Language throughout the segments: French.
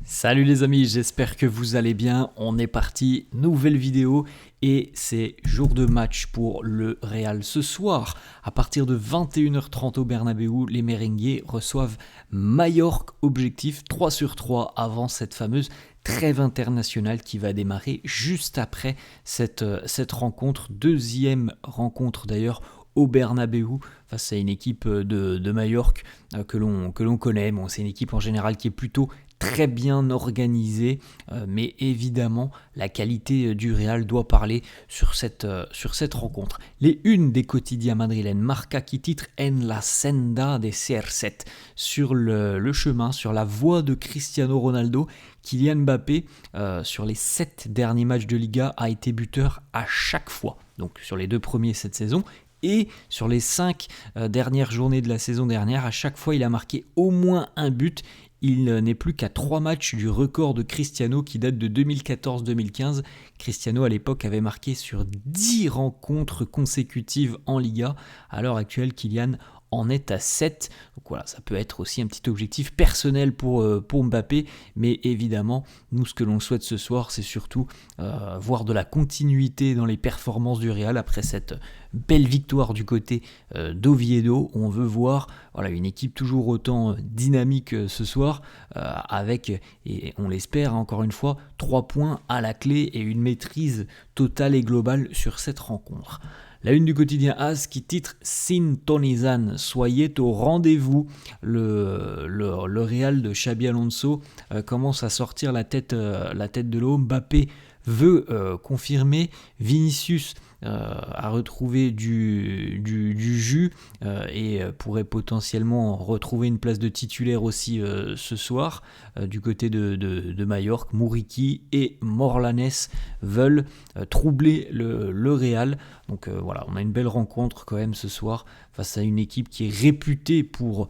Salut les amis, j'espère que vous allez bien. On est parti, nouvelle vidéo et c'est jour de match pour le Real. Ce soir, à partir de 21h30 au Bernabéu, les merengues reçoivent Majorque. Objectif 3 sur 3 avant cette fameuse trêve internationale qui va démarrer juste après cette rencontre. Deuxième rencontre d'ailleurs au Bernabéu face à une équipe de Majorque que l'on connaît. Bon, c'est une équipe en général qui est plutôt très bien organisée, mais évidemment la qualité du Real doit parler sur cette rencontre. Les unes des quotidiens madrilènes, Marca qui titre En la senda de CR7, sur le chemin, sur la voie de Cristiano Ronaldo. Kylian Mbappé, sur les 7 derniers matchs de Liga, a été buteur à chaque fois, donc sur les 2 premiers cette saison. Et sur les 5 dernières journées de la saison dernière, à chaque fois il a marqué au moins un but. Il n'est plus qu'à 3 matchs du record de Cristiano qui date de 2014-2015. Cristiano à l'époque avait marqué sur 10 rencontres consécutives en Liga. À l'heure actuelle, Kylian en est à 7. Donc voilà, ça peut être aussi un petit objectif personnel pour Mbappé. Mais évidemment, nous ce que l'on souhaite ce soir, c'est surtout voir de la continuité dans les performances du Real après cette belle victoire du côté d'Oviedo. On veut voir une équipe toujours autant dynamique ce soir, avec, et on l'espère encore une fois, 3 points à la clé et une maîtrise totale et globale sur cette rencontre. La une du quotidien AS qui titre Sintonizan, soyez au rendez-vous. Le Real de Xabi Alonso commence à sortir la tête de l'eau. Mbappé veut confirmer, Vinicius a retrouvé du jus et pourrait potentiellement retrouver une place de titulaire aussi ce soir du côté de Majorque. Muriqi et Morlanes veulent troubler le Real. Donc voilà, on a une belle rencontre quand même ce soir face à une équipe qui est réputée pour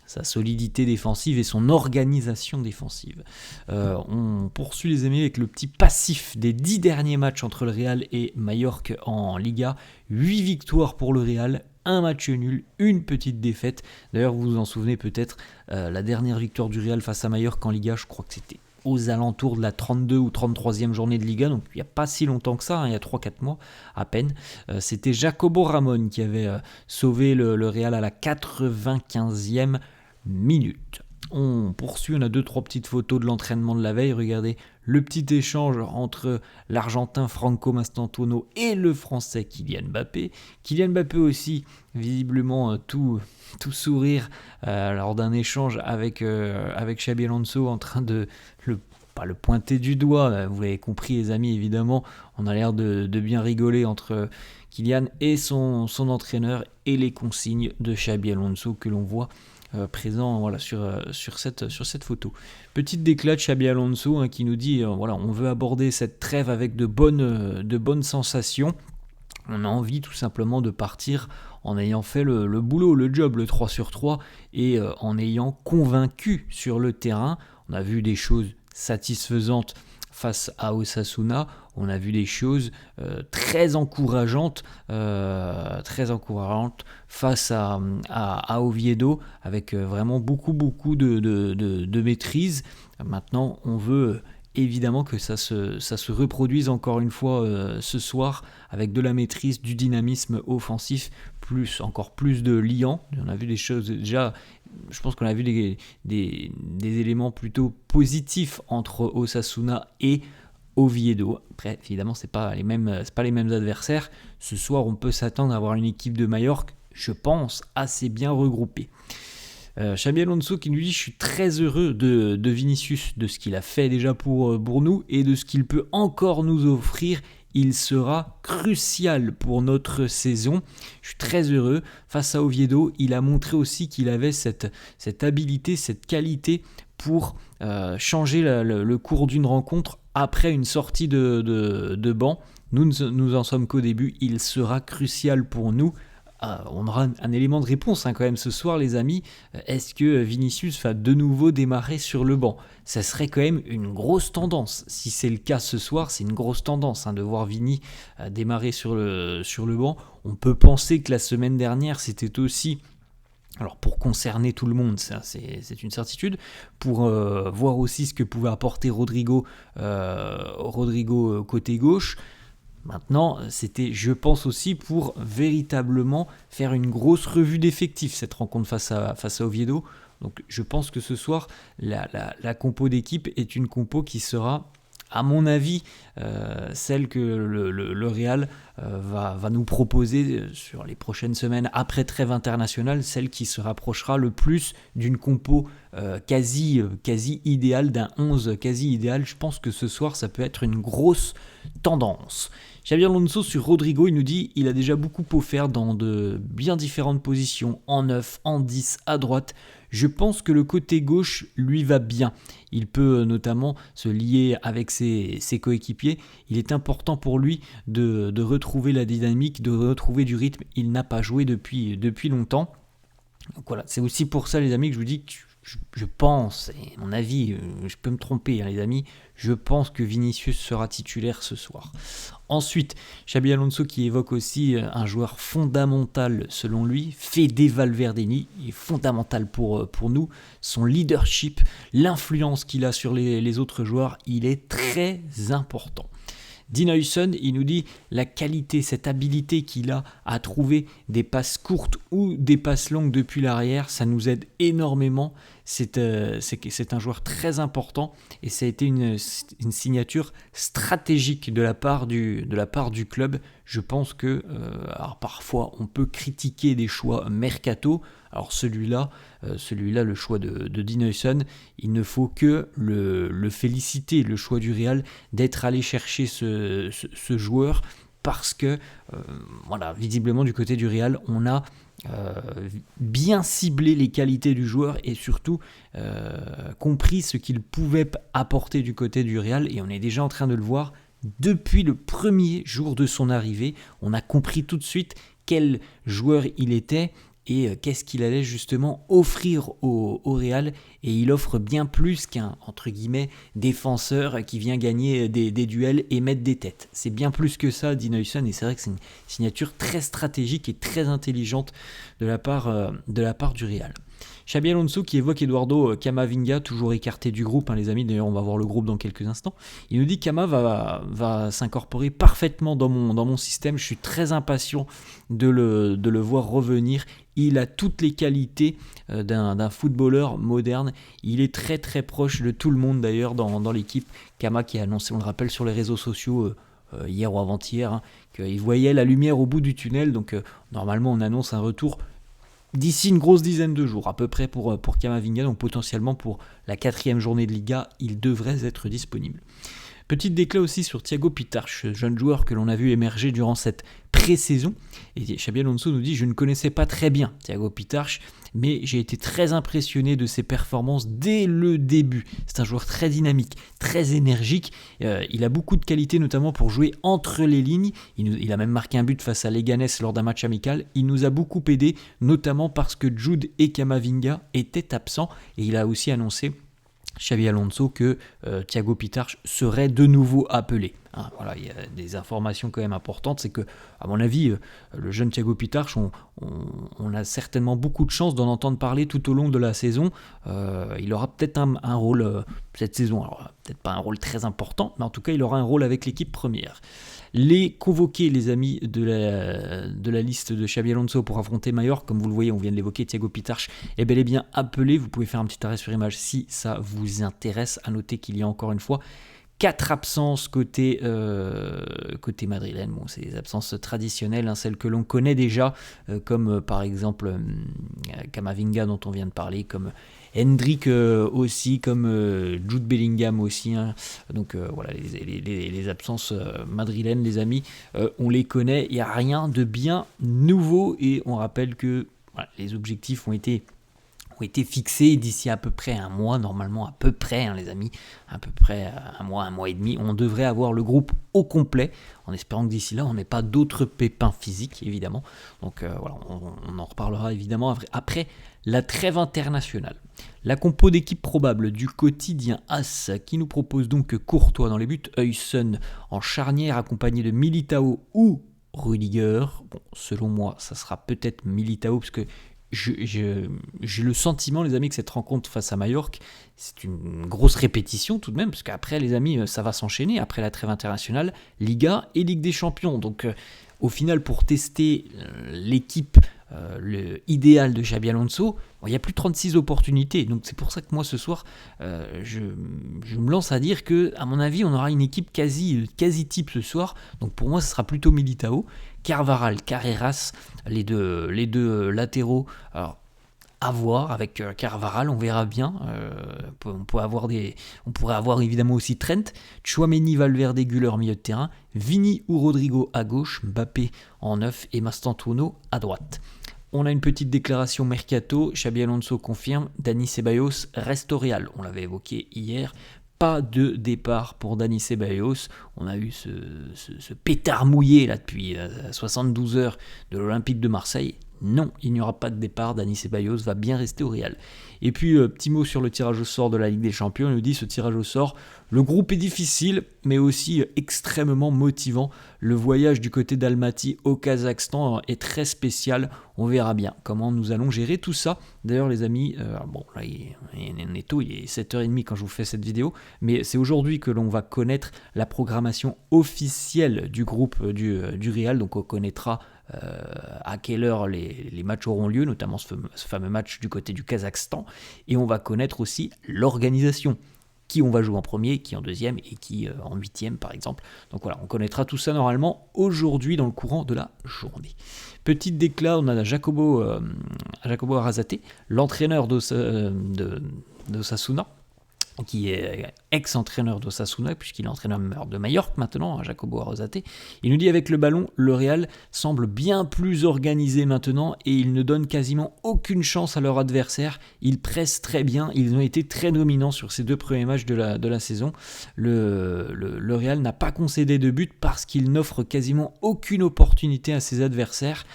sa solidité défensive et son organisation défensive. On poursuit les amis avec le petit passif des 10 derniers matchs entre le Real et Majorque en Liga. 8 victoires pour le Real, 1 match nul, une petite défaite. D'ailleurs, vous vous en souvenez peut-être, la dernière victoire du Real face à Majorque en Liga, je crois que c'était aux alentours de la 32 ou 33e journée de Liga, donc il n'y a pas si longtemps que ça, il y a 3-4 mois à peine. C'était Jacobo Ramon qui avait sauvé le Real à la 95e minute. On poursuit, on a 2-3 petites photos de l'entraînement de la veille. Regardez le petit échange entre l'Argentin Franco Mastantuono et le Français Kylian Mbappé. Kylian Mbappé aussi, visiblement tout sourire lors d'un échange avec Xabi Alonso, en train de pas le pointer du doigt, vous l'avez compris les amis, évidemment, on a l'air de bien rigoler entre Kylian et son entraîneur et les consignes de Xabi Alonso que l'on voit présent sur cette photo. Petite déclat de Xabi Alonso qui nous dit on veut aborder cette trêve avec de bonnes sensations. On a envie tout simplement de partir en ayant fait le boulot, le job, le 3 sur 3 et en ayant convaincu sur le terrain. On a vu des choses satisfaisantes face à Osasuna, on a vu des choses très encourageantes face à Oviedo, avec vraiment beaucoup de maîtrise. Maintenant, on veut évidemment que ça se reproduise encore une fois ce soir, avec de la maîtrise, du dynamisme offensif, encore plus de liant. On a vu des choses déjà, je pense qu'on a vu des éléments plutôt positifs entre Osasuna et Oviedo. Après, évidemment, c'est pas les mêmes adversaires. Ce soir, on peut s'attendre à avoir une équipe de Majorque, je pense, assez bien regroupée. Xabi Alonso qui nous dit: je suis très heureux de Vinicius, de ce qu'il a fait déjà pour nous et de ce qu'il peut encore nous offrir. Il sera crucial pour notre saison. Je suis très heureux. Face à Oviedo, il a montré aussi qu'il avait cette habilité, cette qualité pour changer le cours d'une rencontre après une sortie de banc. Nous en sommes qu'au début. Il sera crucial pour nous. On aura un élément de réponse quand même ce soir les amis. Est-ce que Vinicius va de nouveau démarrer sur le banc ? Ça serait quand même une grosse tendance. Si c'est le cas ce soir, c'est une grosse tendance de voir Vini démarrer sur le banc. On peut penser que la semaine dernière c'était aussi Alors pour concerner tout le monde, ça c'est une certitude. Pour voir aussi ce que pouvait apporter Rodrigo côté gauche. Maintenant, c'était, je pense aussi, pour véritablement faire une grosse revue d'effectifs, cette rencontre face à Oviedo. Donc je pense que ce soir, la compo d'équipe est une compo qui sera, à mon avis, celle que le Real va nous proposer sur les prochaines semaines après trêve internationale, celle qui se rapprochera le plus d'une compo quasi idéale, d'un 11 quasi idéal. Je pense que ce soir, ça peut être une grosse tendance. Xabi Alonso sur Rodrigo, il nous dit il a déjà beaucoup offert dans de bien différentes positions, en 9, en 10, à droite. Je pense que le côté gauche lui va bien. Il peut notamment se lier avec ses coéquipiers. Il est important pour lui de retrouver la dynamique, de retrouver du rythme. Il n'a pas joué depuis longtemps. Donc voilà, c'est aussi pour ça les amis que je vous dis que je pense, et mon avis, je peux me tromper les amis, je pense que Vinicius sera titulaire ce soir. Ensuite, Xabi Alonso qui évoque aussi un joueur fondamental selon lui, Fede Valverdini, il est fondamental pour nous, son leadership, l'influence qu'il a sur les autres joueurs, il est très important. Dean Huijsen, il nous dit la qualité, cette habilité qu'il a à trouver des passes courtes ou des passes longues depuis l'arrière, ça nous aide énormément. C'est un joueur très important et ça a été une signature stratégique de la part du club. Je pense que alors parfois on peut critiquer des choix mercato. Alors celui-là, le choix de Dean Huijsen, il ne faut que le féliciter, le choix du Real, d'être allé chercher ce joueur parce que, voilà, visiblement du côté du Real, on a bien ciblé les qualités du joueur et surtout compris ce qu'il pouvait apporter du côté du Real et on est déjà en train de le voir depuis le premier jour de son arrivée. On a compris tout de suite quel joueur il était et qu'est-ce qu'il allait justement offrir au Real, et il offre bien plus qu'un entre guillemets défenseur qui vient gagner des duels et mettre des têtes. C'est bien plus que ça, Dean Huijsen, et c'est vrai que c'est une signature très stratégique et très intelligente de la part du Real. Xabi Alonso qui évoque Eduardo Camavinga, toujours écarté du groupe, les amis, d'ailleurs on va voir le groupe dans quelques instants. Il nous dit que Cama va s'incorporer parfaitement dans mon système, je suis très impatient de le voir revenir. Il a toutes les qualités d'un footballeur moderne, il est très très proche de tout le monde d'ailleurs dans l'équipe. Cama qui a annoncé, on le rappelle, sur les réseaux sociaux hier ou avant-hier, qu'il voyait la lumière au bout du tunnel, donc normalement on annonce un retour d'ici une grosse dizaine de jours à peu près pour Camavinga, donc potentiellement pour la 4e journée de Liga, il devrait être disponible. Petite déclat aussi sur Thiago Pitarch, jeune joueur que l'on a vu émerger durant cette pré-saison. Et Xabi Alonso nous dit « Je ne connaissais pas très bien Thiago Pitarch, mais j'ai été très impressionné de ses performances dès le début. C'est un joueur très dynamique, très énergique. Il a beaucoup de qualités, notamment pour jouer entre les lignes. Il a même marqué un but face à Leganés lors d'un match amical. Il nous a beaucoup aidé, notamment parce que Jude et Camavinga étaient absents. Et il a aussi annoncé, Xabi Alonso, que Thiago Pitarch serait de nouveau appelé. Voilà, il y a des informations quand même importantes, c'est que, à mon avis, le jeune Thiago Pitarch, on a certainement beaucoup de chance d'en entendre parler tout au long de la saison. Il aura peut-être un rôle cette saison, alors peut-être pas un rôle très important, mais en tout cas il aura un rôle avec l'équipe première. Les convoqués, les amis de la liste de Xabi Alonso pour affronter Mallorca, comme vous le voyez, on vient de l'évoquer, Thiago Pitarch est bel et bien appelé. Vous pouvez faire un petit arrêt sur image si ça vous intéresse. À noter qu'il y a encore une fois 4 absences côté madrilène. Bon, c'est des absences traditionnelles, celles que l'on connaît déjà, comme par exemple Camavinga dont on vient de parler, comme Hendrick aussi, comme Jude Bellingham aussi. Donc voilà, les absences madrilènes, les amis, on les connaît. Il n'y a rien de bien nouveau et on rappelle que voilà, les objectifs ont été fixés d'ici à peu près un mois, normalement à peu près, les amis, à peu près un mois et demi, on devrait avoir le groupe au complet, en espérant que d'ici là, on n'ait pas d'autres pépins physiques, évidemment. Donc voilà, on en reparlera évidemment après la trêve internationale. La compo d'équipe probable du quotidien AS, qui nous propose donc Courtois dans les buts, Huijsen en charnière, accompagné de Militao ou Rudiger. Bon, selon moi, ça sera peut-être Militao, parce que j'ai le sentiment, les amis, que cette rencontre face à Majorque, c'est une grosse répétition tout de même, parce qu'après, les amis, ça va s'enchaîner, après la trêve internationale, Liga et Ligue des Champions. Donc, au final, pour tester l'équipe idéale de Xabi Alonso, il n'y a plus 36 opportunités. Donc, c'est pour ça que moi, ce soir, je me lance à dire que, à mon avis, on aura une équipe quasi type ce soir. Donc, pour moi, ce sera plutôt Militao, Carvajal, Carreras, les deux latéraux. Alors, à voir avec Carvajal, on verra bien. On pourrait avoir évidemment aussi Trent, Tchouaméni, Valverde, Güler milieu de terrain, Vini ou Rodrigo à gauche, Mbappé en 9 et Mastantuono à droite. On a une petite déclaration mercato. Xabi Alonso confirme, Dani Ceballos reste au Real. On l'avait évoqué hier. Pas de départ pour Dani Ceballos. On a eu ce pétard mouillé là depuis 72 heures de l'Olympique de Marseille. Non, il n'y aura pas de départ. Dani Ceballos va bien rester au Real. Et puis, petit mot sur le tirage au sort de la Ligue des Champions. On nous dit ce tirage au sort, le groupe est difficile, mais aussi extrêmement motivant. Le voyage du côté d'Almaty au Kazakhstan est très spécial. On verra bien comment nous allons gérer tout ça. D'ailleurs, les amis, bon, là, il est tôt, il est 7h30 quand je vous fais cette vidéo, mais c'est aujourd'hui que l'on va connaître la programmation officielle du groupe du Real. Donc, on connaîtra à quelle heure les matchs auront lieu, notamment ce fameux match du côté du Kazakhstan, et on va connaître aussi l'organisation, qui on va jouer en premier, qui en deuxième et qui en huitième par exemple. Donc voilà, on connaîtra tout ça normalement aujourd'hui dans le courant de la journée. Petite déclat, on a Jacobo Arrasate, l'entraîneur d'Osasuna, qui est ex-entraîneur d'Osasuna, puisqu'il est entraîneur de Majorque maintenant, Jacobo Arrasate. Il nous dit avec le ballon, le Real semble bien plus organisé maintenant et ils ne donnent quasiment aucune chance à leur adversaire. Ils pressent très bien, ils ont été très dominants sur ces deux premiers matchs de la saison. Le Real n'a pas concédé de but parce qu'il n'offre quasiment aucune opportunité à ses adversaires.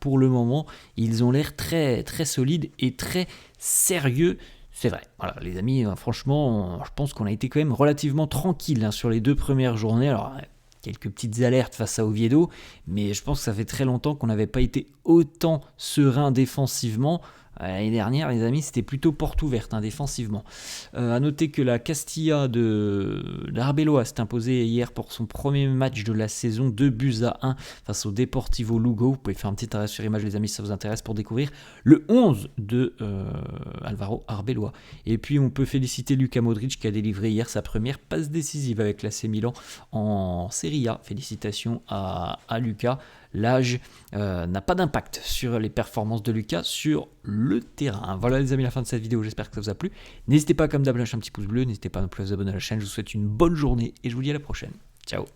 Pour le moment, ils ont l'air très, très solides et très sérieux. C'est vrai, voilà les amis, franchement, je pense qu'on a été quand même relativement tranquille sur les deux premières journées. Alors, quelques petites alertes face à Oviedo, mais je pense que ça fait très longtemps qu'on n'avait pas été autant serein défensivement. L'année dernière, les amis, c'était plutôt porte ouverte défensivement. À noter que la Castilla d'Arbeloa s'est imposée hier pour son premier match de la saison, 2-1 face au Deportivo Lugo. Vous pouvez faire un petit arrêt sur image, les amis, si ça vous intéresse, pour découvrir le 11 de Alvaro Arbeloa. Et puis, on peut féliciter Luka Modric qui a délivré hier sa première passe décisive avec l'AC Milan en Serie A. Félicitations à Luka. L'âge n'a pas d'impact sur les performances de Lucas sur le terrain. Voilà les amis, la fin de cette vidéo, j'espère que ça vous a plu. N'hésitez pas comme d'hab à lâcher un petit pouce bleu, n'hésitez pas non plus à vous abonner à la chaîne. Je vous souhaite une bonne journée et je vous dis à la prochaine. Ciao.